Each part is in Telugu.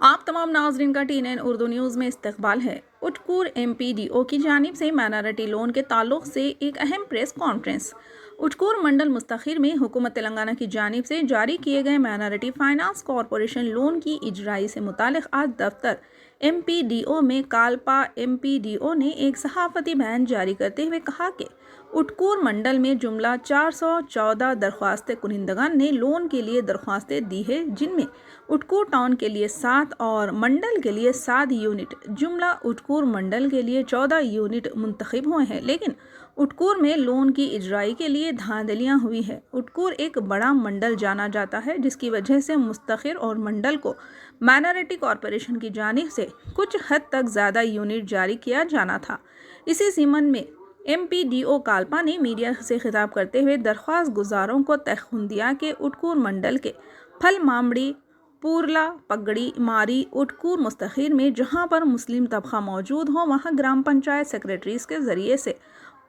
आप तमाम नाजरीन का TNN उर्दू न्यूज़ में इस्तकबाल है। उटकूर MPDO की जानिब से माइनॉरिटी लोन के ताल्लुक से एक अहम प्रेस कॉन्फ्रेंस। उटकूर मंडल मुस्तखिर में हुकूमत तेलंगाना की जानिब से जारी किए गए माइनॉरिटी फाइनेंस कॉरपोरेशन लोन की इजराई से मुतालिक आज दफ्तर MPDO में कालपा MPDO ने एक सहाफ़ती बयान जारी करते हुए कहा कि उटकूर मंडल में जुमला 414 दरख्वास्त कुनिंदगान ने लोन के लिए दरख्वास्तें दी है, जिनमें उटकूर टाउन के लिए 7 और मंडल के लिए 7 यूनिट जुमला उटकूर मंडल के लिए 14 यूनिट मुंतखब हुए हैं। लेकिन उटकूर में लोन की इजराई के लिए धांधलियां हुई है। उटकूर एक बड़ा मंडल जाना जाता है, जिसकी वजह से मुस्तखिर और मंडल को माइनॉरिटी कॉरपोरेशन की जानिब से कुछ हद तक ज़्यादा यूनिट जारी किया जाना था। इसी सिमन में MPDO कालपा ने मीडिया से खिताब करते हुए दरख्वास्त गुजारों को तयख़ुन दिया कि उटकूर मंडल के फल मामड़ी, पूरला, पगड़ी, मारी, उटकूर मुस्तखिर में जहां पर मुस्लिम तबका मौजूद हो, वहां ग्राम पंचायत सेक्रेटरीज के ज़रिए से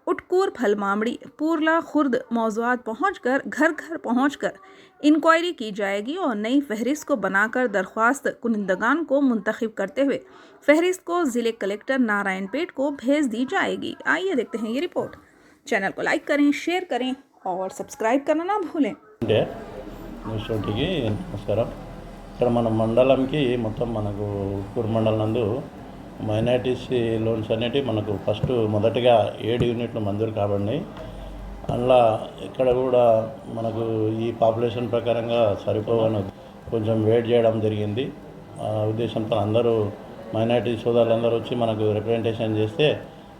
उटकूर, फलमामड़ी, पूरला, खुर्द मौज़ूआत पहुंचकर घर घर पहुंचकर इंक्वायरी की जाएगी और नई फहरिस्त को बनाकर दरख्वास्त कुनिंदगान को मुंतखब करते हुए फहरिस्त को ज़िले कलेक्टर नारायणपेट को भेज दी जाएगी। आइए देखते हैं ये रिपोर्ट। चैनल को लाइक करें, शेयर करें और सब्सक्राइब करना ना भूलें। నమస్కారం। ఇక్కడ మన మండలంకి మొత్తం మనకు ఉట్కూరు మండలం నందు మైనారిటీస్ లోన్స్ అనేవి మనకు మొదటగా 7 యూనిట్లు మంజూరు కాబడినాయి। అందులో ఇక్కడ కూడా మనకు ఈ పాపులేషన్ ప్రకారంగా సరిపోవని కొంచెం వెయిట్ చేయడం జరిగింది। ఆ ఉద్దేశంతో అందరూ మైనారిటీ సోదరులందరూ వచ్చి మనకు రిప్రజెంటేషన్ చేస్తే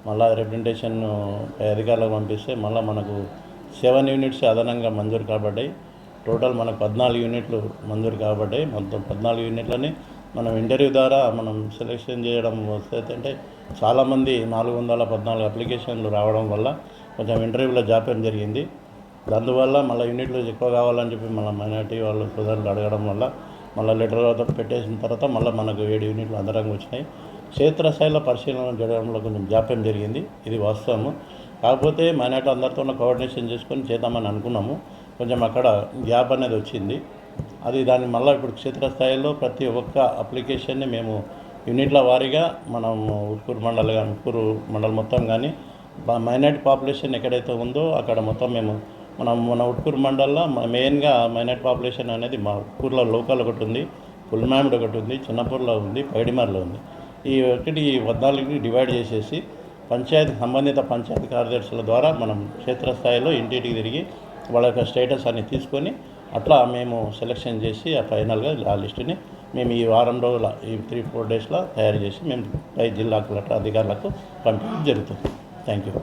మళ్ళీ రిప్రజెంటేషన్ పై అధికారులకు పంపిస్తే మళ్ళీ మనకు 7 యూనిట్స్ అదనంగా మంజూరు కాబడ్డాయి। టోటల్ మనకు 14 యూనిట్లు మంజూరు కాబడ్డాయి। మొత్తం 14 యూనిట్లని మనం ఇంటర్వ్యూ ద్వారా మనం సెలెక్షన్ చేయడం వస్తే చాలామంది 414 అప్లికేషన్లు రావడం వల్ల కొంచెం ఇంటర్వ్యూలో జాప్యం జరిగింది। అందువల్ల మళ్ళీ యూనిట్లు ఎక్కువ కావాలని చెప్పి మళ్ళీ మైనారిటీ వాళ్ళు సోదరులు అడగడం వల్ల మళ్ళీ లెటర్ పెట్టేసిన తర్వాత మళ్ళీ మనకు 7 యూనిట్లు అదనంగా వచ్చినాయి। క్షేత్రస్థాయిలో పరిశీలన చేయడంలో కొంచెం జాప్యం జరిగింది, ఇది వాస్తవము। కాకపోతే మైనారిటీ అందరితో కోఆర్డినేషన్ చేసుకొని చేద్దామని అనుకున్నాము, కొంచెం అక్కడ గ్యాప్ అనేది వచ్చింది। అది దాన్ని మళ్ళీ ఇప్పుడు క్షేత్రస్థాయిలో ప్రతి ఒక్క అప్లికేషన్ని మేము యూనిట్ల వారీగా మనం ఉట్కూరు మండల్ మొత్తం కానీ మైనారిటీ పాపులేషన్ ఎక్కడైతే ఉందో అక్కడ మొత్తం మేము మన ఉట్కూరు మండల్లో మెయిన్గా మైనారిటీ పాపులేషన్ అనేది మా ఉట్కూరులో లోకల్ ఒకటి ఉంది, పుల్మామిడి ఒకటి ఉంది, చిన్నపూర్లో ఉంది, పైడిమర్లో ఉంది। ఈ 14కి డివైడ్ చేసేసి సంబంధిత పంచాయతీ కార్యదర్శుల ద్వారా మనం క్షేత్రస్థాయిలో ఇంటింటికి తిరిగి వాళ్ళ యొక్క స్టేటస్ అన్ని తీసుకొని అట్లా మేము సెలెక్షన్ చేసి ఆ ఫైనల్గా ఆ లిస్టుని మేము ఈ వారం రోజుల ఈ 3-4 డేస్లో తయారు చేసి మేము పై జిల్లా కలెక్టర్ అధికారులకు పంపించడం జరుగుతుంది। Thank you.